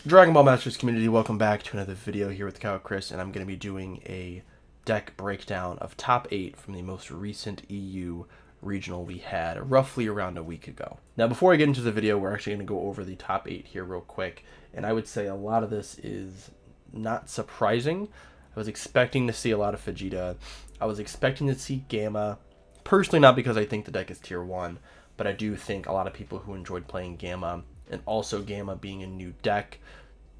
Dragon Ball Masters community, welcome back to another video here with Cow Chris, and I'm going to be doing a deck breakdown of top 8 from the most recent EU regional we had roughly around a week ago. Now before I get into the video, we're actually going to go over the top 8 here real quick, and I would say a lot of this is not surprising. I was expecting to see a lot of Vegeta. I was expecting to see Gamma, personally not because I think the deck is tier 1, but I do think a lot of people who enjoyed playing Gamma, and also Gamma being a new deck,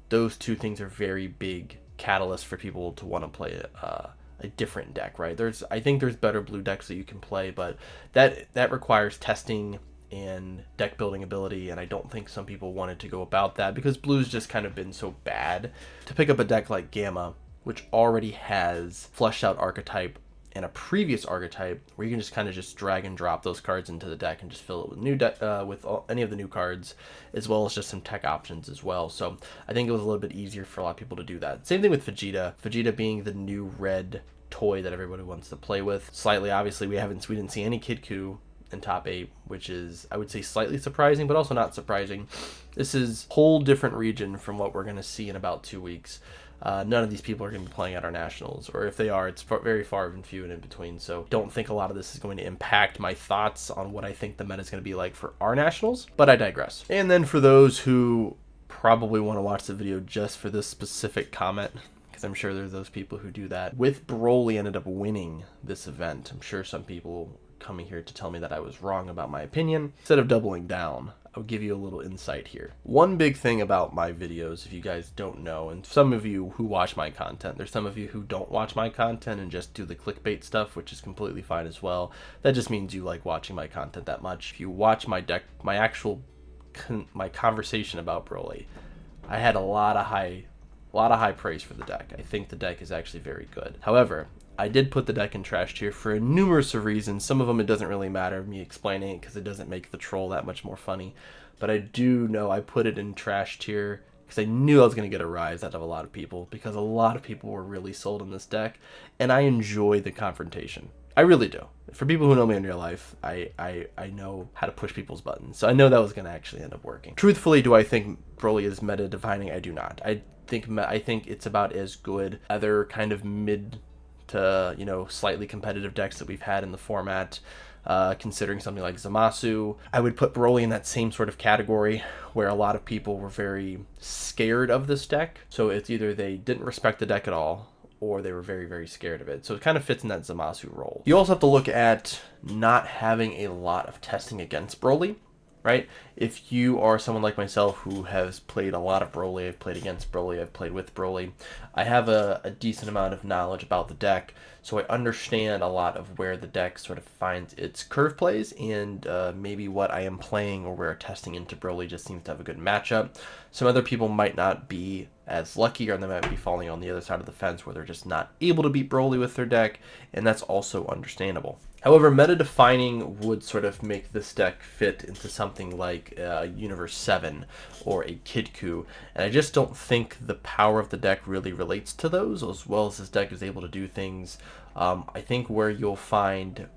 those two things are very big catalysts for people to want to play a different deck, right? I think there's better blue decks that you can play, but that requires testing and deck building ability, and I don't think some people wanted to go about that because blue's just kind of been so bad. To pick up a deck like Gamma, which already has fleshed out archetype and a previous archetype where you can just kind of just drag and drop those cards into the deck and just fill it with any of the new cards, as well as just some tech options as well. So I think it was a little bit easier for a lot of people to do that. Same thing with Vegeta. Vegeta being the new red toy that everybody wants to play with. Slightly, obviously, we didn't see any Kid Coup in top 8, which is, I would say, slightly surprising, but also not surprising. This is a whole different region from what we're going to see in about 2 weeks. None of these people are going to be playing at our nationals, or if they are, it's very far and few and in between. So don't think a lot of this is going to impact my thoughts on what I think the meta is going to be like for our nationals, but I digress. And then for those who probably want to watch the video just for this specific comment, because I'm sure there's those people who do that, with Broly ended up winning this event. I'm sure some people coming here to tell me that I was wrong about my opinion. Instead of doubling down, I'll give you a little insight here. One big thing about my videos, if you guys don't know, and some of you who watch my content, there's some of you who don't watch my content and just do the clickbait stuff, which is completely fine as well. That just means you like watching my content that much. If you watch my deck, my conversation about Broly, I had a lot of high praise for the deck. I think the deck is actually very good. However, I did put the deck in trash tier for numerous of reasons. Some of them it doesn't really matter me explaining it because it doesn't make the troll that much more funny. But I do know I put it in trash tier because I knew I was going to get a rise out of a lot of people, because a lot of people were really sold on this deck, and I enjoy the confrontation. I really do. For people who know me in real life, I know how to push people's buttons. So I know that was going to actually end up working. Truthfully, do I think Broly is meta defining? I do not. I think it's about as good other kind of mid to, slightly competitive decks that we've had in the format. Considering something like Zamasu, I would put Broly in that same sort of category where a lot of people were very scared of this deck. So it's either they didn't respect the deck at all, or they were very, very scared of it. So it kind of fits in that Zamasu role. You also have to look at not having a lot of testing against Broly, right? If you are someone like myself who has played a lot of Broly, I've played against Broly, I've played with Broly, I have a decent amount of knowledge about the deck, so I understand a lot of where the deck sort of finds its curve plays, and maybe what I am playing or where testing into Broly just seems to have a good matchup. Some other people might not be as lucky, or they might be falling on the other side of the fence where they're just not able to beat Broly with their deck, and that's also understandable. However, meta defining would sort of make this deck fit into something like Universe 7 or a Kid Coup, and I just don't think the power of the deck really relates to those, as well as this deck is able to do things. I think where you'll find,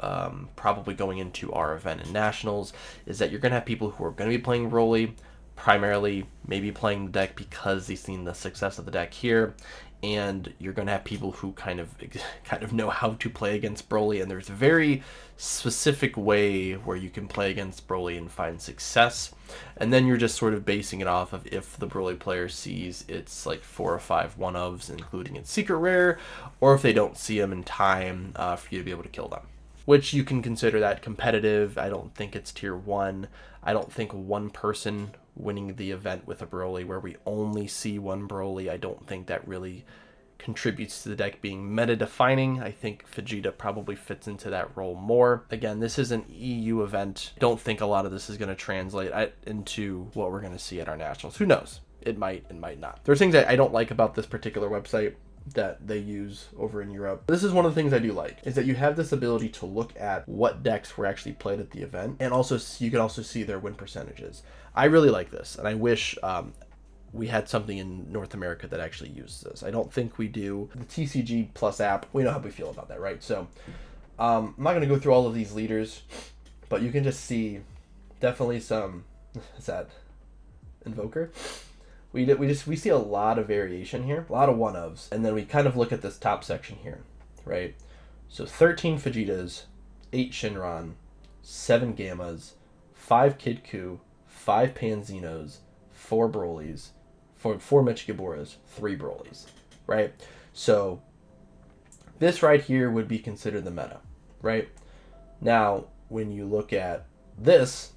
probably going into our event in Nationals, is that you're going to have people who are going to be playing Broly, primarily maybe playing the deck because they've seen the success of the deck here, and you're going to have people who kind of know how to play against Broly, and there's a very specific way where you can play against Broly and find success, and then you're just sort of basing it off of if the Broly player sees it's like 4 or 5 one-ofs, including its secret rare, or if they don't see them in time for you to be able to kill them. Which you can consider that competitive. I don't think it's tier 1. I don't think one person winning the event with a Broly where we only see one Broly, I don't think that really contributes to the deck being meta defining. I think Vegeta probably fits into that role more. Again, this is an EU event. Don't think a lot of this is going to translate into what we're going to see at our nationals. Who knows? It might not. There's things that I don't like about this particular website that they use over in Europe. This is one of the things I do like, is that you have this ability to look at what decks were actually played at the event, and also you can also see their win percentages. I really like this, and I wish we had something in North America that actually uses this. I don't think we do. The TCG Plus app, we know how we feel about that, right? So I'm not going to go through all of these leaders, but you can just see definitely some, is that Invoker? We see a lot of variation here, a lot of one-ofs, and then we kind of look at this top section here, right? So 13 Vegetas, 8 Shinron, 7 Gammas, 5 Kid Ku, 5 Panzenos, 4 Brolys, 4 Mechigaboras, 3 Brolys, right? So this right here would be considered the meta, right? Now, when you look at this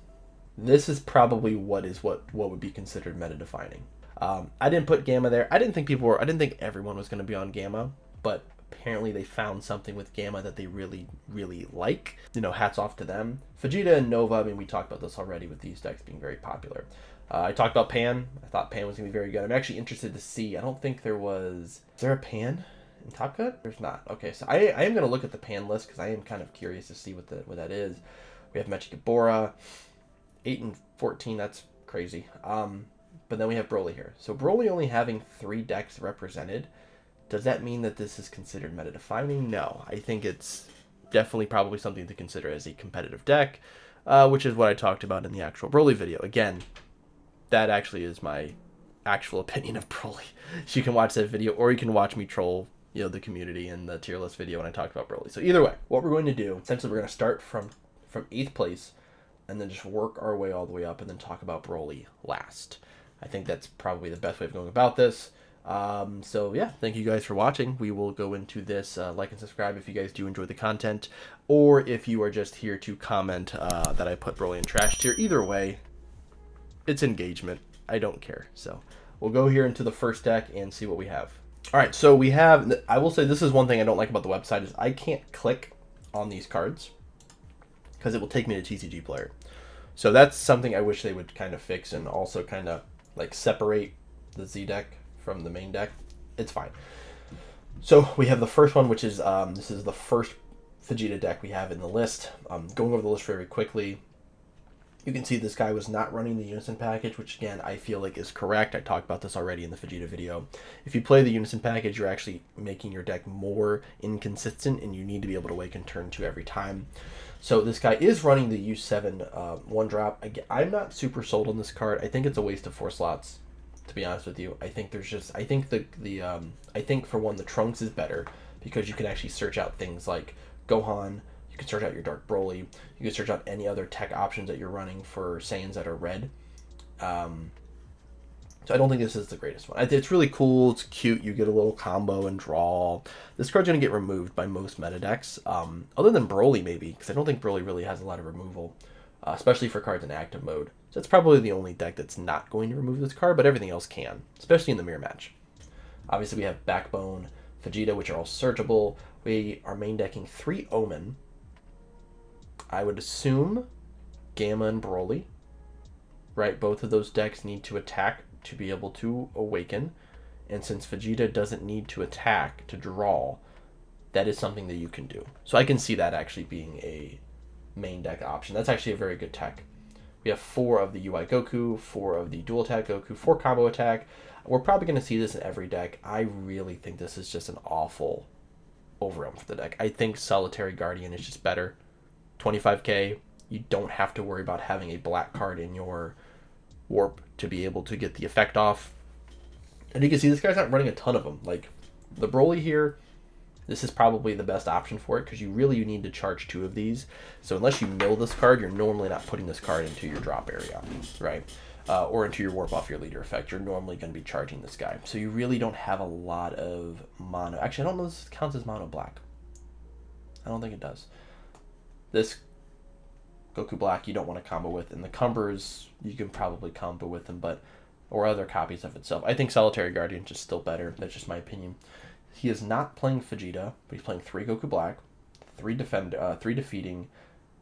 is probably what would be considered meta defining. I didn't put Gamma there. I didn't think everyone was going to be on Gamma, but apparently they found something with Gamma that they really, really like. You know, hats off to them. Vegeta and Nova, I mean, we talked about this already with these decks being very popular. I talked about Pan. I thought Pan was going to be very good. I'm actually interested to see. I don't think there was... Is there a Pan in Top Cut? There's not. Okay, so I am going to look at the Pan list because I am kind of curious to see what that is. We have Mechigabora, 8 and 14. That's crazy. But then we have Broly here. So Broly only having 3 decks represented, does that mean that this is considered meta defining? No. I think it's definitely probably something to consider as a competitive deck, which is what I talked about in the actual Broly video. Again, that actually is my actual opinion of Broly. So you can watch that video, or you can watch me troll, you know, the community in the tier list video when I talked about Broly. So either way, what we're going to do, essentially we're going to start from 8th place and then just work our way all the way up and then talk about Broly last. I think that's probably the best way of going about this. So yeah, thank you guys for watching. We will go into this. Like and subscribe if you guys do enjoy the content, or if you are just here to comment that I put Broly in trash tier. Either way, it's engagement. I don't care. So we'll go here into the first deck and see what we have. All right, so we have, I will say this is one thing I don't like about the website is I can't click on these cards because it will take me to TCG Player. So that's something I wish they would kind of fix, and also kind of like separate the Z deck from the main deck. It's fine. So we have the first one, which is this is the first Vegeta deck we have in the list. Going over the list very quickly, you can see this guy was not running the Unison package, which again I feel like is correct. I talked about this already in the Vegeta video. If you play the Unison package, you're actually making your deck more inconsistent, and you need to be able to wake in turn 2 every time. So this guy is running the U7 1-drop. Again, I'm not super sold on this card. I think it's a waste of 4 slots, to be honest with you. I think there's just, I think I think for one, the Trunks is better because you can actually search out things like Gohan. You can search out your Dark Broly. You can search out any other tech options that you're running for Saiyans that are red. So I don't think this is the greatest one. It's really cool. It's cute. You get a little combo and draw. This card's going to get removed by most meta decks, other than Broly maybe, because I don't think Broly really has a lot of removal, especially for cards in active mode. So it's probably the only deck that's not going to remove this card, but everything else can, especially in the mirror match. Obviously, we have Backbone, Vegeta, which are all searchable. We are main decking 3 Omen. I would assume Gamma and Broly, right? Both of those decks need to attack to be able to awaken, and since Vegeta doesn't need to attack to draw, that is something that you can do. So I can see that actually being a main deck option. That's actually a very good tech. We have 4 of the UI Goku, 4 of the dual attack Goku, 4 combo attack. We're probably going to see this in every deck. I really think this is just an awful overwhelm for the deck. I think Solitary Guardian is just better. 25k, you don't have to worry about having a black card in your warp to be able to get the effect off. And you can see this guy's not running a ton of them. Like the Broly here, this is probably the best option for it because you need to charge 2 of these. So unless you mill this card, you're normally not putting this card into your drop area, right? Or into your warp off your leader effect. You're normally going to be charging this guy. So you really don't have a lot of mono. Actually, I don't know if this counts as mono black. I don't think it does. This Goku Black you don't want to combo with, and the Cumbers you can probably combo with them, or other copies of itself. I think Solitary Guardian is still better. That's just my opinion. He is not playing Vegeta, but he's playing 3 Goku Black, 3 defeating,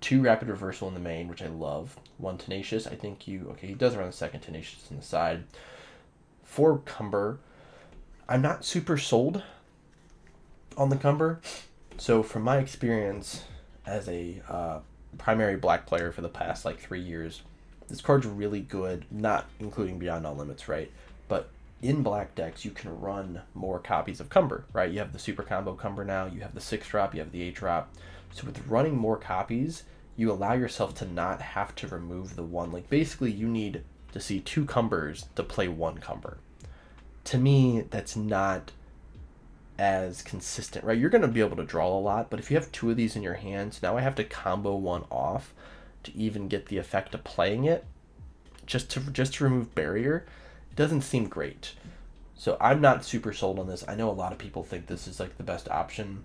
2 Rapid Reversal in the main, which I love. 1 Tenacious. I think he does run the 2nd Tenacious on the side. 4 Cumber. I'm not super sold on the Cumber. So from my experience as a primary black player for the past like 3 years, this card's really good, not including Beyond All Limits, right? But in black decks, you can run more copies of Cumber, right? You have the Super Combo Cumber now, you have the 6-drop, you have the 8-drop. So with running more copies, you allow yourself to not have to remove the one. Like basically you need to see 2 Cumbers to play 1 Cumber. To me, that's not as consistent, right? You're going to be able to draw a lot, but if you have 2 of these in your hands, now I have to combo 1 off to even get the effect of playing it, just to remove barrier. It doesn't seem great. So I'm not super sold on this. I know a lot of people think this is like the best option.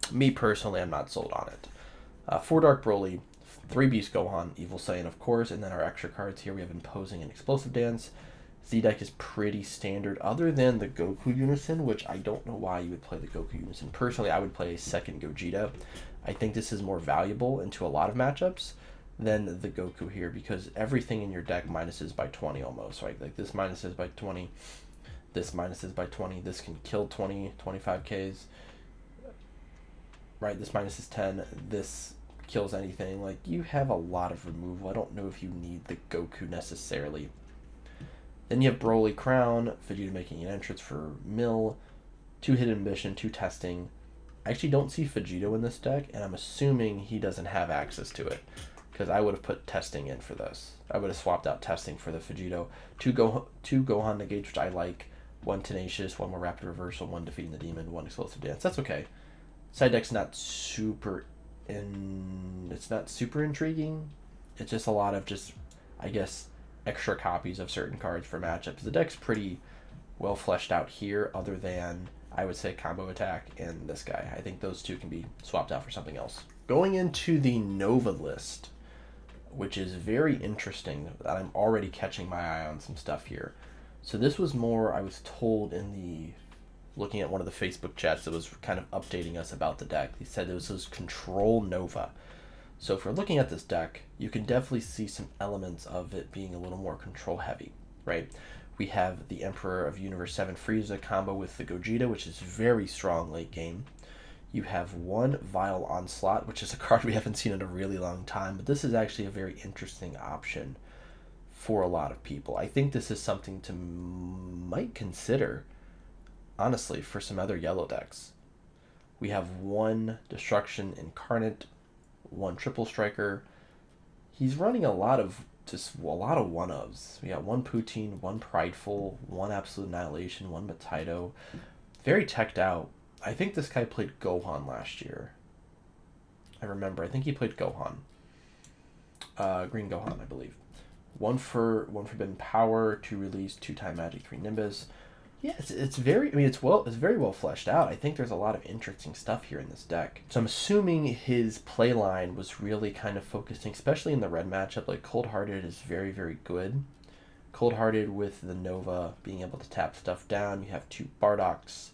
Me personally, I'm not sold on it. 4 Dark Broly, 3 Beast Gohan, Evil Saiyan, of course, and then our extra cards here. We have Imposing and Explosive Dance. Z-Deck is pretty standard, other than the Goku Unison, which I don't know why you would play the Goku Unison. Personally, I would play a second Gogeta. I think this is more valuable into a lot of matchups than the Goku here, because everything in your deck minuses by 20 almost, right? Like this minuses by 20, this minuses by 20, this can kill 20, 25 Ks, right? This minuses 10, this kills anything. Like, you have a lot of removal. I don't know if you need the Goku necessarily. Then you have Broly Crown, Vegeta making an entrance for Mill, 2 Hidden Mission, 2 Testing. I actually don't see Vegito in this deck, and I'm assuming he doesn't have access to it, because I would have put Testing in for this. I would have swapped out Testing for the Vegito. 2 Gohan Negates, which I like, 1 Tenacious, 1 more Rapid Reversal, 1 Defeating the Demon, 1 Explosive Dance. That's okay. Side deck's not super it's not super intriguing. It's just a lot of just, I guess, extra copies of certain cards for matchups. The deck's pretty well fleshed out here, other than, I would say, Combo Attack and this guy. I think those 2 can be swapped out for something else. Going into the Nova list, which is very interesting, that I'm already catching my eye on some stuff here. So this was more, I was told in the, looking at one of the Facebook chats that was kind of updating us about the deck. He said it was Control Nova. So if we're looking at this deck, you can definitely see some elements of it being a little more control heavy, right? We have the Emperor of Universe 7 Frieza combo with the Gogeta, which is very strong late game. You have 1 Vile Onslaught, which is a card we haven't seen in a really long time, but this is actually a very interesting option for a lot of people. I think this is something to might consider, honestly, for some other yellow decks. We have 1 Destruction Incarnate, 1 Triple Striker. He's running a lot of one-ofs. We got 1 Poutine, 1 Prideful, 1 Absolute Annihilation, 1 Mataito. Very teched out. I think this guy played Gohan last year. I remember. I think he played Gohan. Green Gohan, I believe. 1 Forbidden Power, 2 Release, 2 Time Magic, 3 Nimbus. Yeah, it's very very well fleshed out. I think there's a lot of interesting stuff here in this deck. So I'm assuming his play line was really kind of focusing, especially in the red matchup. Like, Cold Hearted is very, very good. Cold Hearted with the Nova being able to tap stuff down. You have 2 Bardocks.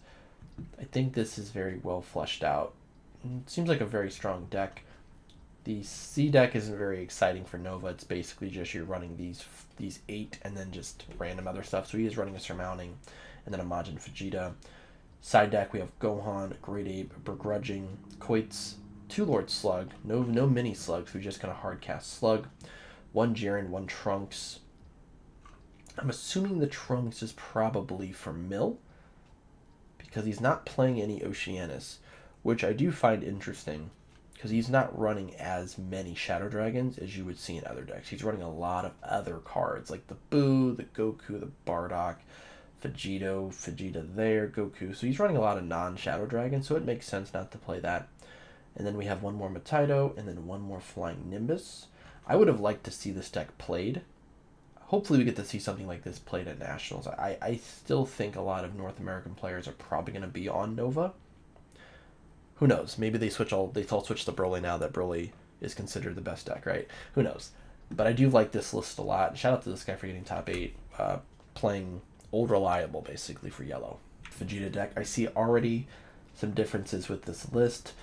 I think this is very well fleshed out. It seems like a very strong deck. The C deck isn't very exciting for Nova. It's basically just you're running these 8 and then just random other stuff. So he is running a Surmounting and then a Majin Vegeta. Side deck, we have Gohan, Great Ape, Begrudging, Koitz, 2 Lord Slug, no mini slugs, we're just gonna hard cast Slug, 1 Jiren, 1 Trunks. I'm assuming the Trunks is probably for Mill, because he's not playing any Oceanus, which I do find interesting, because he's not running as many Shadow Dragons as you would see in other decks. He's running a lot of other cards, like the Boo, the Goku, the Bardock, Vegeta there, Goku. So he's running a lot of non-Shadow Dragons, so it makes sense not to play that. And then we have 1 more Mataito, and then 1 more Flying Nimbus. I would have liked to see this deck played. Hopefully we get to see something like this played at Nationals. I still think a lot of North American players are probably going to be on Nova. Who knows? Maybe they all switch to Broly now that Broly is considered the best deck, right? Who knows? But I do like this list a lot. Shout out to this guy for getting top 8, playing Old Reliable, basically, for yellow. Vegeta deck, I see already some differences with this list.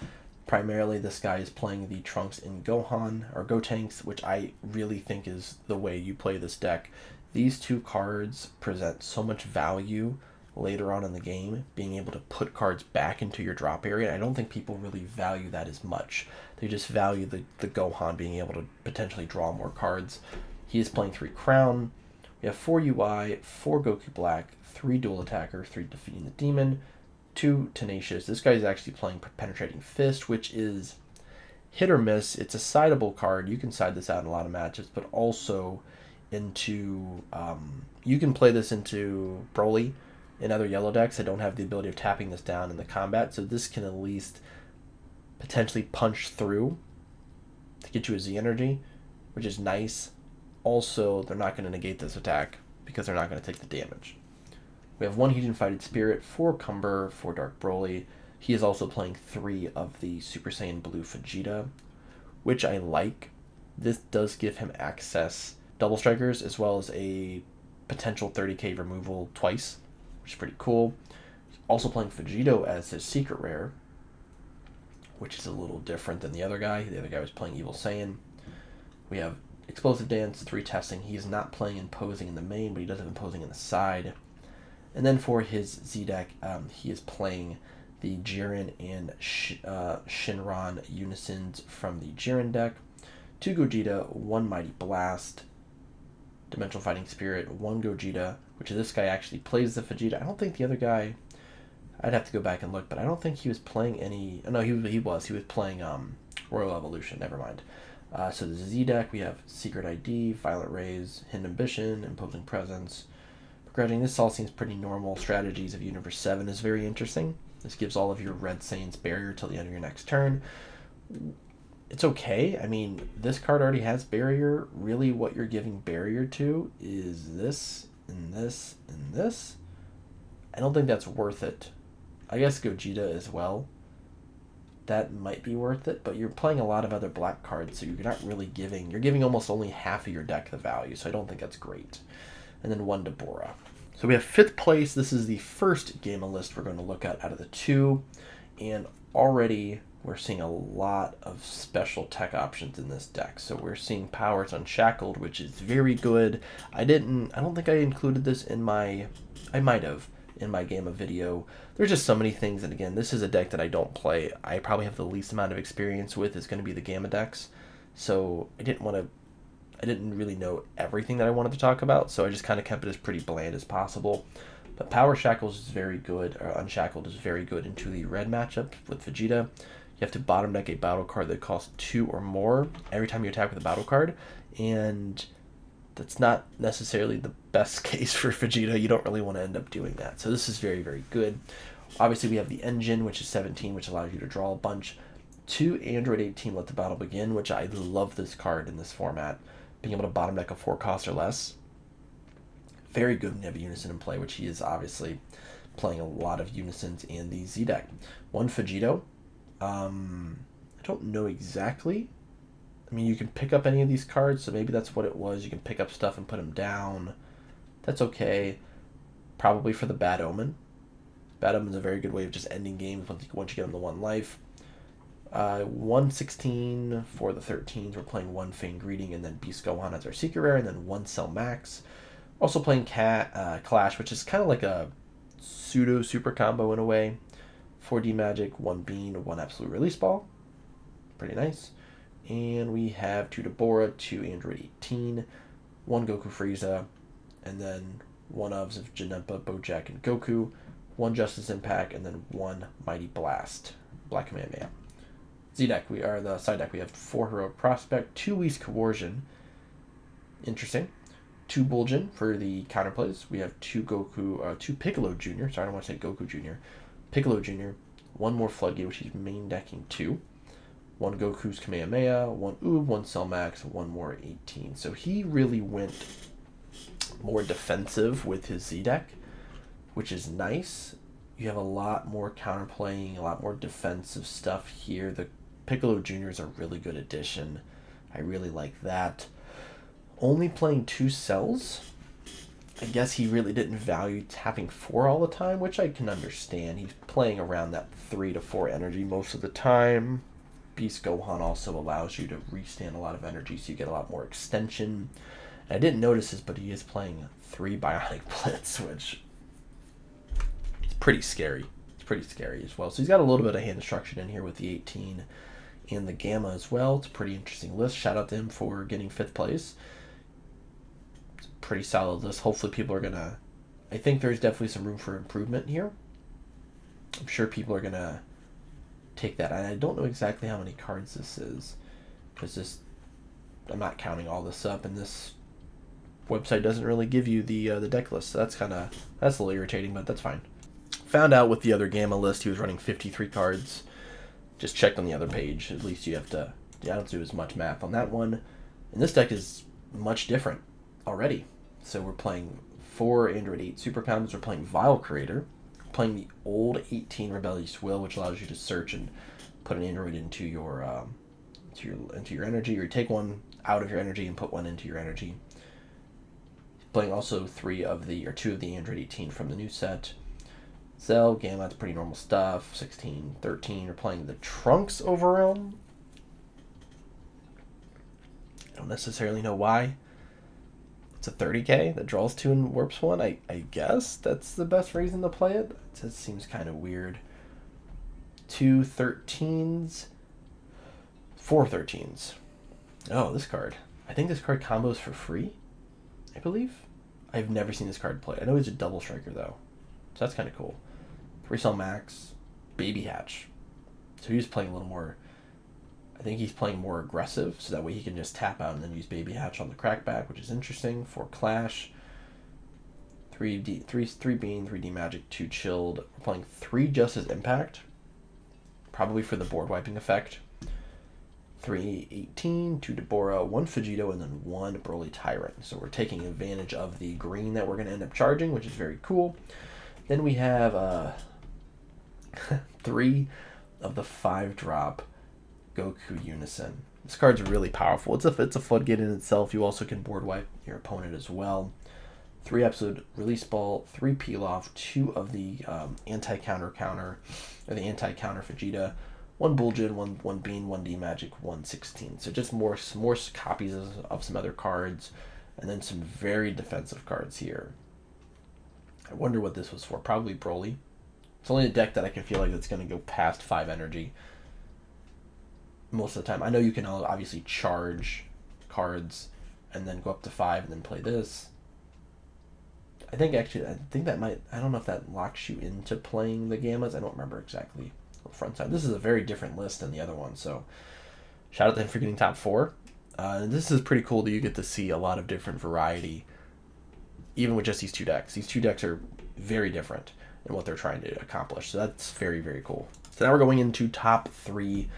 Primarily, this guy is playing the Trunks in Gohan, or Gotenks, which I really think is the way you play this deck. These 2 cards present so much value later on in the game, being able to put cards back into your drop area. I don't think people really value that as much. They just value the Gohan being able to potentially draw more cards. He is playing 3 Crown. We have 4 UI, 4 Goku Black, 3 Dual Attacker, 3 Defeating the Demon, 2 Tenacious. This guy is actually playing Penetrating Fist, which is hit or miss. It's a sideable card. You can side this out in a lot of matches, but also into you can play this into Broly and other yellow decks that don't have the ability of tapping this down in the combat, so this can at least potentially punch through to get you a Z energy, which is nice. Also, they're not going to negate this attack because they're not going to take the damage. We have 1 Heat Infighted Spirit, 4 Cumber, 4 Dark Broly. He is also playing 3 of the Super Saiyan Blue Vegeta, which I like. This does give him access double strikers as well as a potential 30k removal twice, which is pretty cool. He's also playing Vegito as his secret rare, which is a little different than the other guy. The other guy was playing Evil Saiyan. We have Explosive Dance, 3 Testing. He is not playing Imposing in the main, but he does have Imposing in the side. And then for his Z deck, he is playing the Jiren and Shinron Unisons from the Jiren deck. 2 Gogeta, 1 Mighty Blast, Dimensional Fighting Spirit, 1 Gogeta, which this guy actually plays the Vegeta. I don't think the other guy, I'd have to go back and look, but I don't think he was playing any, no, he was playing Royal Evolution, never mind. So the Z deck, we have Secret ID, Violent Rays, Hidden Ambition, Imposing Presence, Begrudging. This all seems pretty normal. Strategies of Universe 7 is very interesting. This gives all of your Red Saiyans barrier till the end of your next turn. It's okay. I mean, this card already has barrier. Really, what you're giving barrier to is this, and this, and this. I don't think that's worth it. I guess Gogeta as well. That might be worth it, but you're playing a lot of other black cards, so you're not really giving... You're giving almost only half of your deck the value, so I don't think that's great. And then 1 Deborah. So we have 5th place. This is the first Gamma list we're going to look at out of the 2, and already we're seeing a lot of special tech options in this deck. So we're seeing Powers Unshackled, which is very good. I don't think I included this in my... I might have in my Gamma video. There's just so many things, and again, this is a deck that I don't play. I probably have the least amount of experience with is going to be the Gamma decks. So I didn't really know everything that I wanted to talk about, so I just kind of kept it as pretty bland as possible. But Power Shackles is very good, or Unshackled is very good into the red matchup with Vegeta. You have to bottom deck a battle card that costs 2 or more every time you attack with a battle card, and that's not necessarily the best case for Vegeta. You don't really want to end up doing that. So this is very, very good. Obviously, we have the Engine, which is 17, which allows you to draw a bunch. 2 Android 18, Let the Battle Begin, which I love this card in this format. Being able to bottom deck a 4 cost or less. Very good when you have a Unison in play, which he is obviously playing a lot of Unisons in the Z deck. 1 Vegito. I don't know exactly. I mean, you can pick up any of these cards, so maybe that's what it was. You can pick up stuff and put them down. That's okay. Probably for the Bad Omen. Bad Omen is a very good way of just ending games once you get them to 1 life. 116 for the 13s. We're playing 1 Feigned Greeting and then Beast Gohan as our secret rare, and then 1 Cell Max. Also playing Clash, which is kind of like a pseudo super combo in a way. 4D Magic, 1 Bean, 1 Absolute Release Ball. Pretty nice. And we have 2 Deborah, 2 Android 18, 1 Goku Frieza, and then 1 of Janempa, Bojack, and Goku, 1 Justice Impact, and then 1 Mighty Blast, Black Kamehameha. Z deck, the side deck, we have 4 Heroic Prospect, 2 Whis Coercion, interesting, 2 Bulgin for the counterplays. We have 2 Piccolo Jr., sorry, I don't want to say Goku Jr., Piccolo Jr., 1 more Floodgate, which he's main decking 2. 1 Goku's Kamehameha, 1 Oob, 1 Cell Max, 1 more 18. So he really went more defensive with his Z deck, which is nice. You have a lot more counterplaying, a lot more defensive stuff here. The Piccolo Jr. is a really good addition. I really like that. Only playing 2 cells. I guess he really didn't value tapping 4 all the time, which I can understand. He's playing around that 3 to 4 energy most of the time. Beast Gohan also allows you to restand a lot of energy, so you get a lot more extension. And I didn't notice this, but he is playing 3 Bionic Blitz, which is pretty scary. It's pretty scary as well. So he's got a little bit of hand destruction in here with the 18 and the Gamma as well. It's a pretty interesting list. Shout out to him for getting 5th place. It's a pretty solid list. Hopefully people are going to... I think there's definitely some room for improvement here. I'm sure people are going to take that. I don't know exactly how many cards this is, because I'm not counting all this up, and this website doesn't really give you the deck list. So that's a little irritating, but that's fine. Found out with the other Gamma list he was running 53 cards. Just checked on the other page. At least you have to. I don't do as much math on that one. And this deck is much different already. So we're playing 4 Android 8 Super Combos. We're playing Vial Creator. We're playing the old 18 Rebellious Will, which allows you to search and put an Android into your energy, or you take one out of your energy and put one into your energy. Playing also 2 of the Android 18 from the new set. Cell, Gamma, that's pretty normal stuff. 16, 13. We're playing the Trunks Overrealm. I don't necessarily know why. It's a 30k that draws 2 and warps 1. I guess that's the best reason to play it. It just seems kind of weird. 2 13s. 4 13s. Oh, this card. I think this card combos for free, I believe. I've never seen this card played. I know he's a double striker, though. So that's kind of cool. 3-cell max. Baby Hatch. So he's playing a little more... I think he's playing more aggressive, so that way he can just tap out and then use Baby Hatch on the crackback, which is interesting. 4 Clash. 3 Bean, 3D Magic, 2 Chilled. We're playing 3 Justice Impact. Probably for the board wiping effect. 3 18, 2 Deborah, 1 Vegito, and then 1 Broly Tyrant. So we're taking advantage of the green that we're going to end up charging, which is very cool. Then we have 3 of the 5-drop Goku Unison. This card's really powerful. It's a floodgate in itself. You also can board wipe your opponent as well. 3 Episode Release Ball, 3 Peel Off, 2 of the anti-counter or the anti-counter Vegeta, 1 Buljin, 1 Bean, 1 D Magic, 1 16. So just more copies of some other cards, and then some very defensive cards here. I wonder what this was for. Probably Broly. It's only a deck that I can feel like it's going to go past 5 energy most of the time. I know you can obviously charge cards and then go up to 5 and then play this. I think that might... I don't know if that locks you into playing the Gammas. I don't remember exactly. Front side. This is a very different list than the other one, so shout out to him for getting top 4. This is pretty cool that you get to see a lot of different variety, even with just these 2 decks. These 2 decks are very different in what they're trying to accomplish, so that's very, very cool. So now we're going into top 3,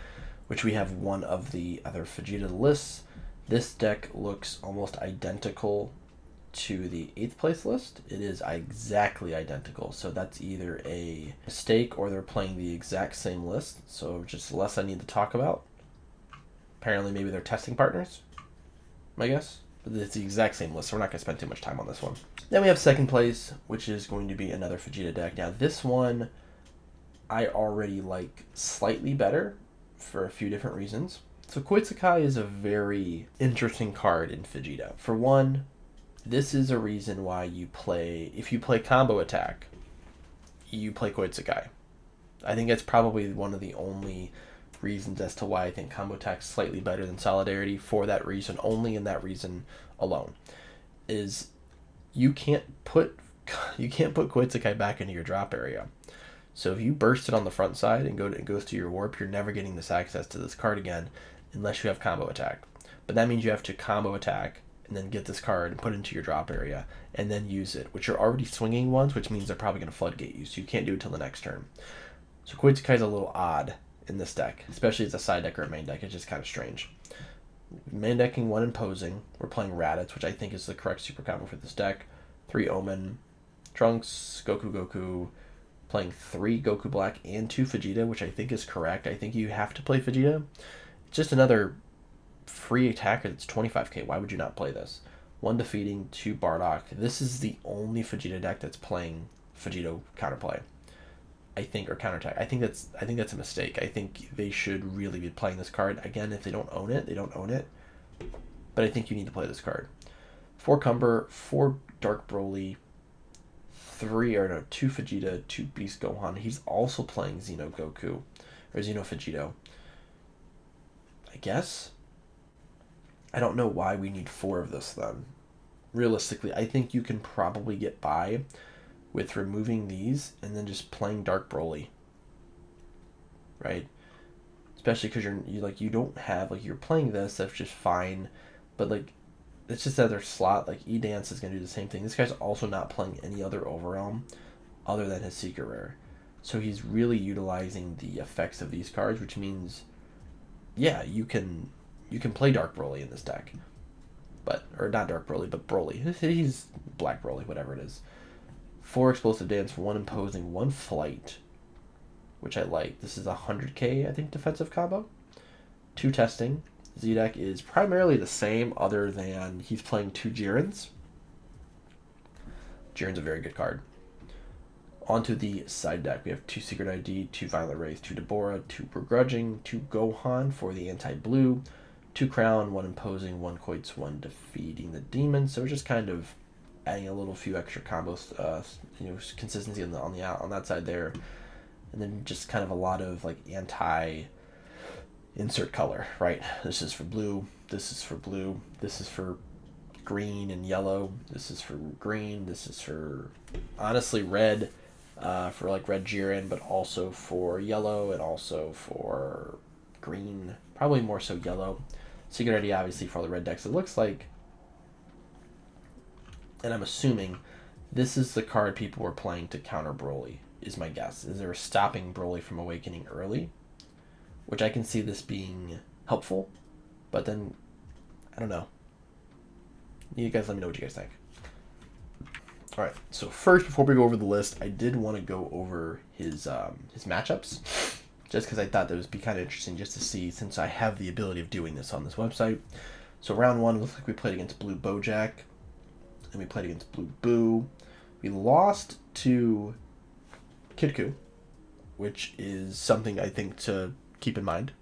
which we have 1 of the other Vegeta lists. This deck looks almost identical to the 8th place list. It is exactly identical, so that's either a mistake or they're playing the exact same list, so just less I need to talk about. Apparently maybe they're testing partners, I guess, but it's the exact same list, so we're not going to spend too much time on this one. Then we have 2nd place, which is going to be another Vegeta deck. Now this one I already like slightly better for a few different reasons. So Koitsukai is a very interesting card in Vegeta. For one, this is a reason why if you play combo attack, you play Koitsukai. I think it's probably one of the only reasons as to why I think combo attack is slightly better than Solidarity, for that reason, only in that reason alone. Is you can't put Koitsukai back into your drop area. So if you burst it on the front side and it goes to your warp, you're never getting this access to this card again unless you have combo attack. But that means you have to combo attack and then get this card and put it into your drop area and then use it, which are already swinging ones, which means they're probably going to floodgate you, so you can't do it till the next turn. So Koitsukai is a little odd in this deck, especially as a side deck or a main deck. It's just kind of strange. Main decking 1 Imposing. We're playing Raditz, which I think is the correct super combo for this deck. 3 Omen. Trunks, Goku. Playing 3 Goku Black and 2 Vegeta, which I think is correct. I think you have to play Vegeta. It's just another free attacker that's 25k. Why would you not play this? 1 Defeating, 2 Bardock. This is the only Vegeta deck that's playing Vegito counterplay, I think, or counterattack. I think that's a mistake. I think they should really be playing this card. Again, if they don't own it, they don't own it. But I think you need to play this card. 4 Cumber, 4 Dark Broly, 2 Vegeta, 2 Beast Gohan. He's also playing Xeno Goku, or Xeno Vegito, I guess. I don't know why we need 4 of this then. Realistically, I think you can probably get by with removing these and then just playing Dark Broly, right? Especially because you don't have, like, you're playing this, that's just fine, but like it's just that their slot, like E-Dance is going to do the same thing. This guy's also not playing any other Overrealm other than his Secret Rare. So he's really utilizing the effects of these cards, which means, yeah, you can play Dark Broly in this deck. Or not Dark Broly, but Broly. He's Black Broly, whatever it is. 4 Explosive Dance, 1 Imposing, 1 Flight, which I like. This is a 100k, I think, defensive combo. 2 Testing. Z-Deck is primarily the same, other than he's playing 2 Jirens. Jiren's a very good card. Onto the side deck, we have 2 Secret ID, 2 Violent Rays, 2 Deborah, 2 Begrudging, 2 Gohan for the anti-blue, 2 Crown, 1 Imposing, 1 Koitz, 1 Defeating the Demon. So we're just kind of adding a little few extra combos, consistency on that side there, and then just kind of a lot of like insert color, right? This is for blue, this is for blue, this is for green and yellow, this is for green, this is for honestly red, for like red Jiren, but also for yellow and also for green, probably more so yellow. Secret ID obviously for all the red decks. It looks like, and I'm assuming this is the card people were playing to counter Broly, is my guess. Is they were stopping Broly from awakening early, which I can see this being helpful, but then, I don't know. You guys let me know what you guys think. Alright, so first, before we go over the list, I did want to go over his matchups, just because I thought that would be kind of interesting just to see, since I have the ability of doing this on this website. So round 1, looks like we played against Blue Bojack, and we played against Blue Boo. We lost to Kidku, which is something I think to keep in mind.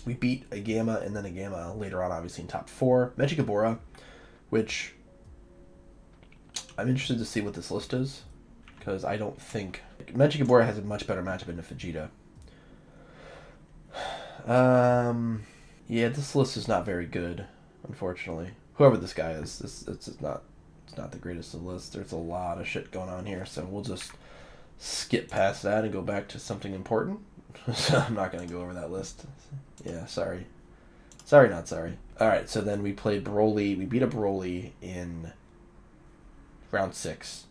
We beat a Gamma and then a Gamma later on, obviously in top 4. Megabora, which I'm interested to see what this list is, because I don't think Megabora has a much better matchup into Vegeta. Yeah, this list is not very good, unfortunately. Whoever this guy is, it's not the greatest of lists. There's a lot of shit going on here, so we'll just skip past that and go back to something important. So I'm not going to go over that list. Yeah, sorry. Sorry, not sorry. Alright, so then we played Broly. We beat a Broly in round 6.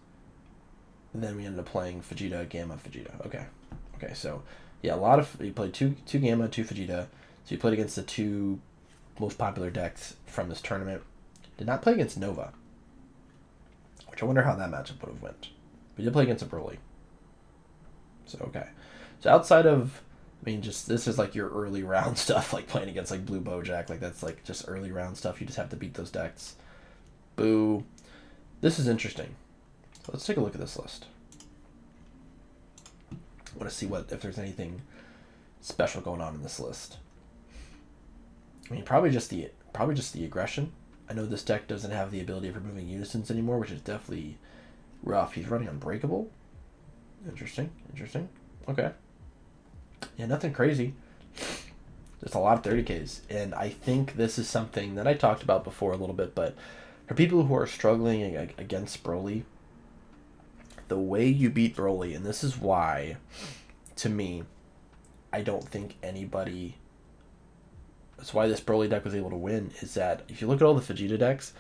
And then we ended up playing Vegeta, Gamma, Vegeta. Okay, so yeah, we played two Gamma, 2 Vegeta. So you played against the 2 most popular decks from this tournament. Did not play against Nova, which I wonder how that matchup would have went. We did play against a Broly. So, okay. So outside of, this is like your early round stuff, like playing against like Blue Bojack, like that's like just early round stuff. You just have to beat those decks. Boo. This is interesting. So let's take a look at this list. I want to see if there's anything special going on in this list. Probably just the aggression. I know this deck doesn't have the ability of removing unisons anymore, which is definitely rough. He's running Unbreakable. Interesting. Okay. Yeah, nothing crazy. Just a lot of 30Ks. And I think this is something that I talked about before a little bit, but for people who are struggling against Broly, the way you beat Broly, and this is why, to me, I don't think anybody... That's why this Broly deck was able to win, is that if you look at all the Vegeta decks,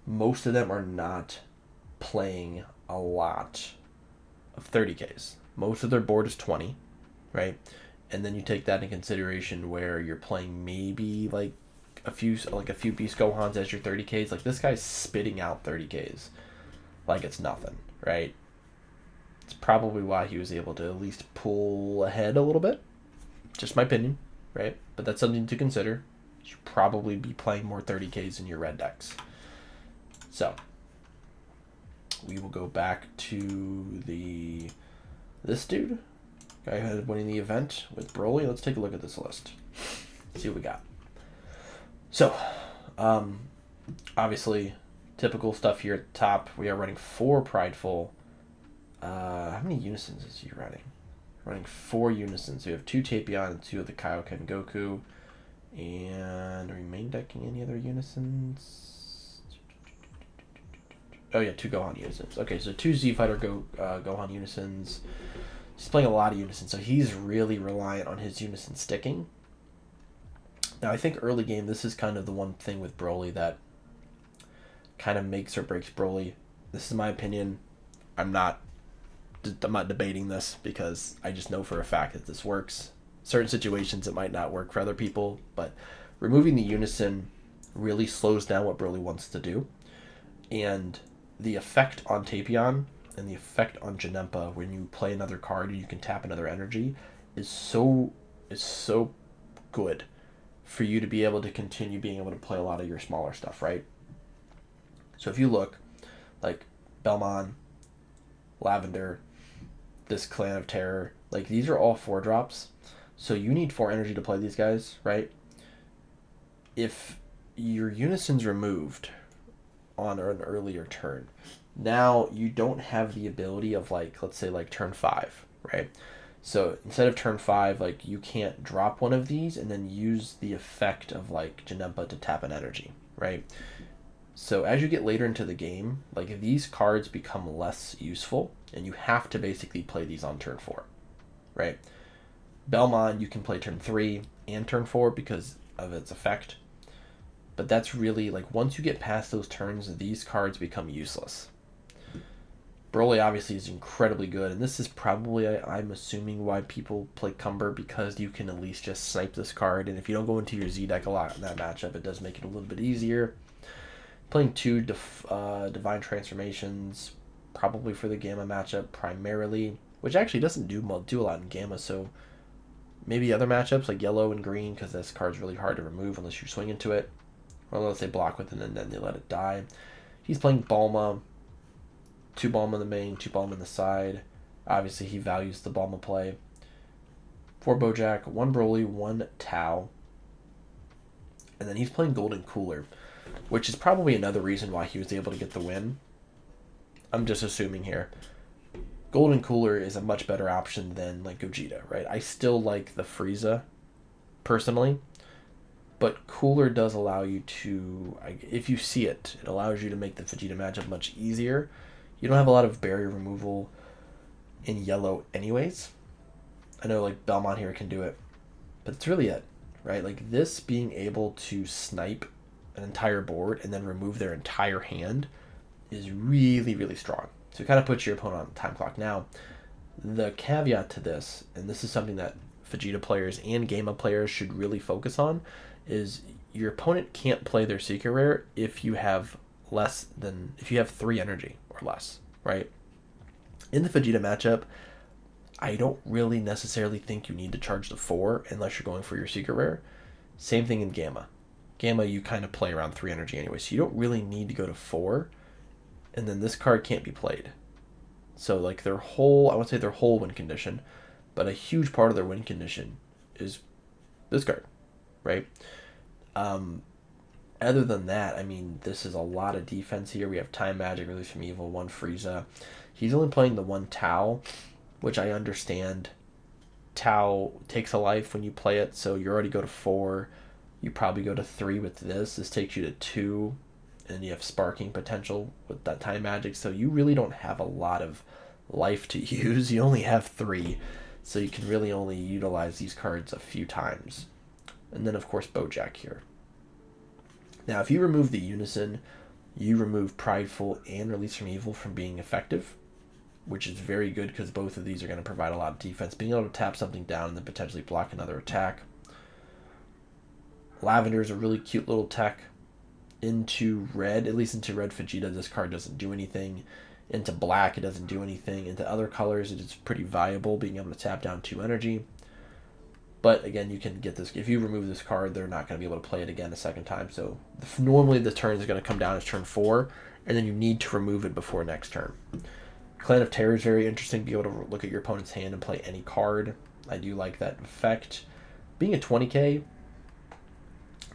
most of them are not playing a lot of 30Ks. Most of their board is 20, right? And then you take that into consideration where you're playing maybe like a few Beast Gohans as your 30Ks. Like this guy's spitting out 30Ks like it's nothing, right? It's probably why he was able to at least pull ahead a little bit. Just my opinion, right? But that's something to consider. You should probably be playing more 30Ks in your red decks. So we will go back to this dude. Guy who had winning the event with Broly. Let's take a look at this list. See what we got. So, obviously, typical stuff here at the top. We are running 4 Prideful. How many Unisons is he running? Running 4 Unisons. So we have 2 Tapion and 2 of the Kaioken Goku. And are we main decking any other Unisons? Oh yeah, 2 Gohan Unisons. Okay, so 2 Z-Fighter Gohan Unisons. He's playing a lot of Unisons, so he's really reliant on his Unison sticking. Now, I think early game, this is kind of the one thing with Broly that kind of makes or breaks Broly. This is my opinion. I'm not debating this because I just know for a fact that this works. Certain situations it might not work for other people, but removing the unison really slows down what Broly wants to do. And the effect on Tapion and the effect on Janempa when you play another card and you can tap another energy is so good for you to be able to continue being able to play a lot of your smaller stuff, right? So if you look, like Belmont, Lavender, this Clan of Terror, like these are all 4-drops. So you need 4 energy to play these guys, right? If your unison's removed on an earlier turn, now you don't have the ability of, like, let's say like turn 5, right? So instead of turn 5, like you can't drop one of these and then use the effect of like Janempa to tap an energy, right? So as you get later into the game, like these cards become less useful and you have to basically play these on turn 4, right? Belmont you can play turn 3 and turn 4 because of its effect. But that's really, like, once you get past those turns, these cards become useless. Broly obviously is incredibly good, and this is probably, I'm assuming, why people play Cumber, because you can at least just snipe this card, and if you don't go into your Z deck a lot in that matchup, it does make it a little bit easier. Playing 2 Divine Transformations, probably for the Gamma matchup primarily, which actually doesn't do a lot in Gamma, so maybe other matchups like Yellow and Green, because this card's really hard to remove unless you swing into it. Or unless they block with it and then they let it die. He's playing Balma. 2 Balma in the main, 2 Balma in the side. Obviously, he values the Balma play. 4 Bojack, 1 Broly, 1 Tao. And then he's playing Golden Cooler, which is probably another reason why he was able to get the win. I'm just assuming here. Golden Cooler is a much better option than like Gogeta, right? I still like the Frieza, personally. But Cooler does allow you to, if you see it, it allows you to make the Vegeta matchup much easier. You don't have a lot of barrier removal in Yellow anyways. I know like Belmont here can do it, but it's really it, right? Like this being able to snipe an entire board and then remove their entire hand is really, really strong. So it kind of puts your opponent on the time clock. Now, the caveat to this, and this is something that Vegeta players and Game Up players should really focus on, is your opponent can't play their Secret Rare if you have 3 energy or less, right? In the Vegeta matchup, I don't really necessarily think you need to charge the 4 unless you're going for your Secret Rare. Same thing in Gamma. Gamma, you kind of play around 3 energy anyway, so you don't really need to go to 4, and then this card can't be played. So like I would say their whole win condition, but a huge part of their win condition is this card, right? Other than that, I mean, this is a lot of defense here. We have Time Magic, Release from Evil, 1 Frieza. He's only playing the 1 Tao, which I understand. Tao takes a life when you play it, so you already go to 4. You probably go to 3 with this. This takes you to 2, and you have Sparking potential with that Time Magic, so you really don't have a lot of life to use. You only have 3, so you can really only utilize these cards a few times. And then, of course, Bojack here. Now, if you remove the Unison, you remove Prideful and Release from Evil from being effective, which is very good because both of these are going to provide a lot of defense. Being able to tap something down and then potentially block another attack. Lavender is a really cute little tech. Into red, at least into red Vegeta, this card doesn't do anything. Into black, it doesn't do anything. Into other colors, it is pretty viable, being able to tap down 2 energy. But again, you can get this. If you remove this card, they're not going to be able to play it again a second time. So normally the turn is going to come down as turn 4, and then you need to remove it before next turn. Clan of Terror is very interesting. Be able to look at your opponent's hand and play any card. I do like that effect. Being a 20k,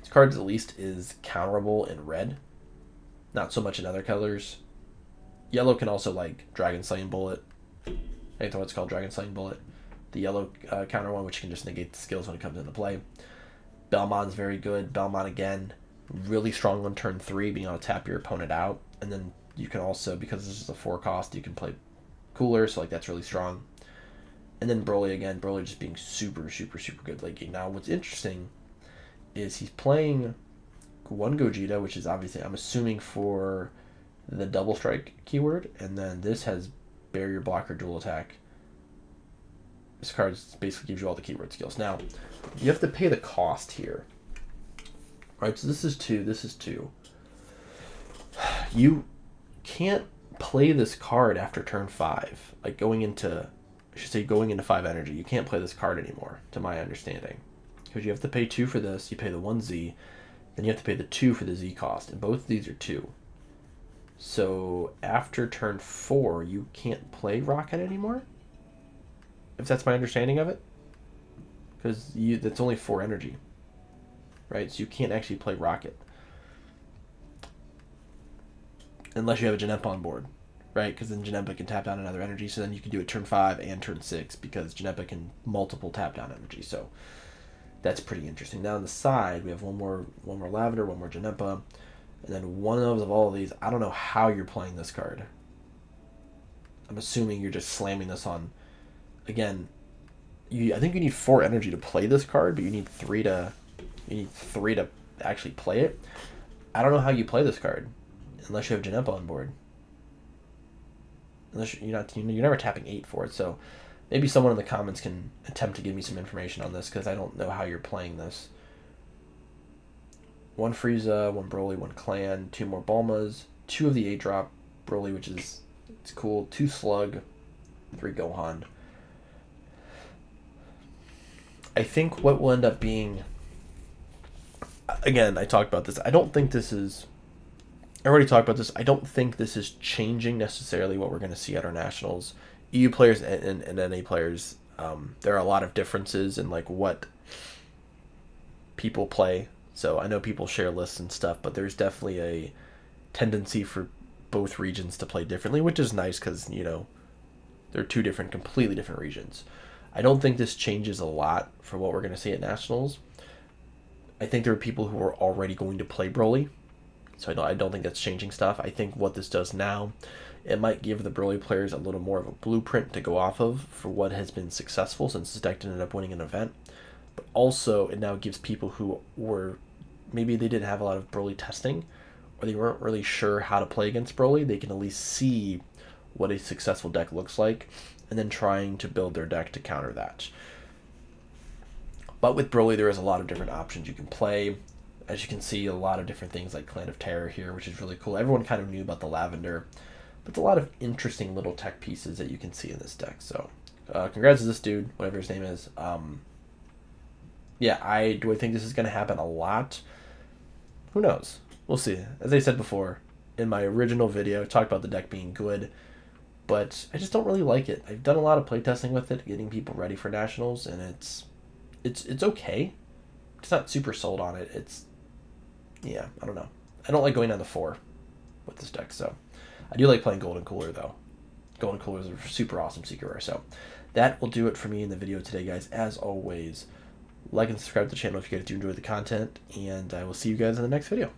this card at least is counterable in red. Not so much in other colors. Yellow can also like Dragon Slaying Bullet. I think that's what it's called, Dragon Slaying Bullet. The yellow counter one, which can just negate the skills when it comes into play. Belmont's very good. Belmont, again, really strong on turn 3, being able to tap your opponent out. And then you can also, because this is a 4 cost, you can play Cooler, so like that's really strong. And then Broly, again, Broly just being super, super, super good late game. Now, what's interesting is he's playing one Gogeta, which is obviously, I'm assuming, for the double strike keyword, and then this has barrier, blocker, dual attack. This card basically gives you all the keyword skills. Now, you have to pay the cost here. Right, so this is 2, this is 2. You can't play this card after turn 5. Like going into 5 energy. You can't play this card anymore, to my understanding. Because you have to pay 2 for this, you pay the 1Z, then you have to pay the 2 for the Z cost, and both of these are 2. So after turn 4, you can't play Rocket anymore? If that's my understanding of it? Because that's only 4 energy. Right, so you can't actually play Rocket. Unless you have a Janempa on board. Right, because then Janempa can tap down another energy, so then you can do it turn 5 and turn 6, because Janempa can multiple tap down energy, so that's pretty interesting. Now on the side, we have one more Lavender, one more Janempa, and then one of all of these. I don't know how you're playing this card. I'm assuming you're just slamming this on. Again, I think you need 4 energy to play this card, but you need 3 to actually play it. I don't know how you play this card unless you have Janempa on board. Unless you're never tapping 8 for it. So maybe someone in the comments can attempt to give me some information on this, because I don't know how you're playing this. 1 Frieza, 1 Broly, 1 Clan, 2 more Bulmas, 2 of the 8-drop Broly, which is it's cool, 2 Slug, 3 Gohan. I think what will end up being, again, I talked about this. I already talked about this. I don't think this is changing necessarily what we're going to see at our nationals. EU players and NA players, there are a lot of differences in like what people play. So I know people share lists and stuff, but there's definitely a tendency for both regions to play differently, which is nice because, you know, they're 2 completely different regions. I don't think this changes a lot for what we're going to see at nationals. I think there are people who are already going to play Broly, so I don't think that's changing stuff. I think what this does now, it might give the Broly players a little more of a blueprint to go off of for what has been successful since this deck ended up winning an event. But also, it now gives people who were, maybe they didn't have a lot of Broly testing, or they weren't really sure how to play against Broly, they can at least see what a successful deck looks like, and then trying to build their deck to counter that. But with Broly, there is a lot of different options you can play. As you can see, a lot of different things like Clan of Terror here, which is really cool. Everyone kind of knew about the Lavender, but it's a lot of interesting little tech pieces that you can see in this deck. So congrats to this dude, whatever his name is. Yeah, do I think this is going to happen a lot? Who knows? We'll see. As I said before, in my original video, I talked about the deck being good, but I just don't really like it. I've done a lot of playtesting with it, getting people ready for nationals, and it's okay. It's not super sold on it. Yeah, I don't know. I don't like going down to 4 with this deck, so I do like playing Golden Cooler, though. Golden Cooler is a super awesome Secret Rare. So that will do it for me in the video today, guys. As always, like and subscribe to the channel if you guys do enjoy the content, and I will see you guys in the next video.